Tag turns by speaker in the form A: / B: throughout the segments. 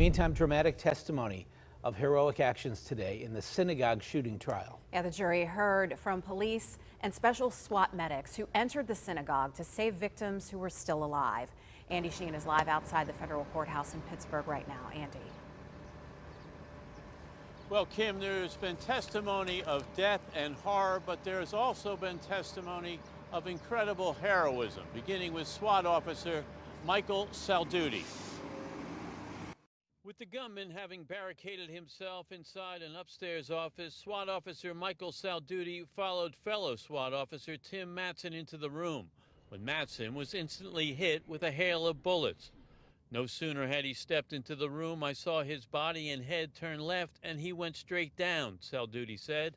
A: Meantime, dramatic testimony of heroic actions today in the synagogue shooting trial.
B: Yeah, the jury heard from police and special SWAT medics who entered the synagogue to save victims who were still alive. Andy Sheehan is live outside the federal courthouse in Pittsburgh right now. Andy.
C: Well, Kim, there's been testimony of death and horror, but there's also been testimony of incredible heroism, beginning with SWAT officer Michael Salduti. With the gunman having barricaded himself inside an upstairs office, SWAT officer Michael Salduti followed fellow SWAT officer Tim Matson into the room, when Matson was instantly hit with a hail of bullets. No sooner had he stepped into the room, I saw his body and head turn left, and he went straight down, Salduti said.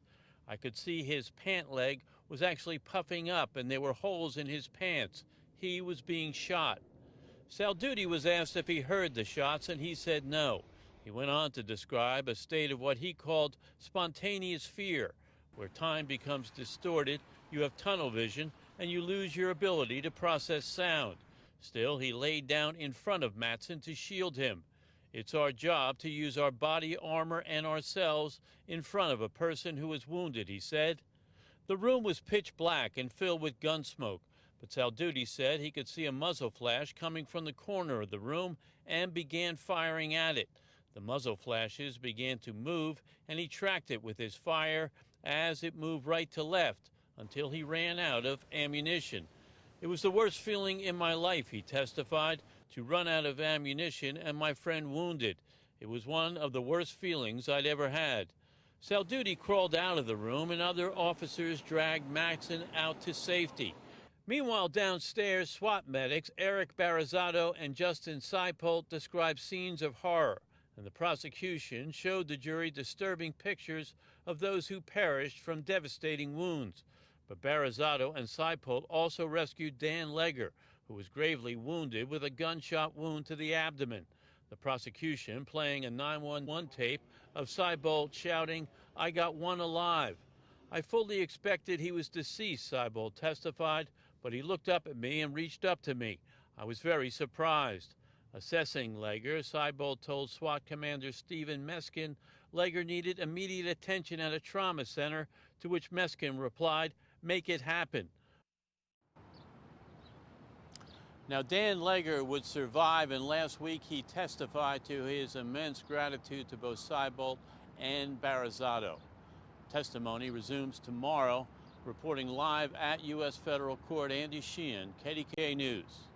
C: I could see his pant leg was actually puffing up, and there were holes in his pants. He was being shot. Salduti was asked if he heard the shots, and he said no. He went on to describe a state of what he called spontaneous fear, where time becomes distorted, you have tunnel vision, and you lose your ability to process sound. Still, he laid down in front of Matson to shield him. It's our job to use our body armor and ourselves in front of a person who is wounded, he said. The room was pitch black and filled with gun smoke, but Salduti said he could see a muzzle flash coming from the corner of the room and began firing at it. The muzzle flashes began to move, and he tracked it with his fire as it moved right to left until he ran out of ammunition. It was the worst feeling in my life, he testified, to run out of ammunition and my friend wounded. It was one of the worst feelings I'd ever had. Salduti crawled out of the room, and other officers dragged Matson out to safety. Meanwhile, downstairs, SWAT medics Eric Barazzato and Justin Seipolt described scenes of horror, and the prosecution showed the jury disturbing pictures of those who perished from devastating wounds. But Barazzato and Seipolt also rescued Dan Legger, who was gravely wounded with a gunshot wound to the abdomen. The prosecution playing a 911 tape of Seipolt shouting, "I got one alive." I fully expected he was deceased, Seipolt testified, but he looked up at me and reached up to me. I was very surprised. Assessing Legger, Seipolt told SWAT Commander Stephen Meskin Legger needed immediate attention at a trauma center, to which Meskin replied, "Make it happen." Now, Dan Legger would survive, and last week he testified to his immense gratitude to both Seipolt and Barazzato. Testimony resumes tomorrow. Reporting live at U.S. Federal Court, Andy Sheehan, KDKA News.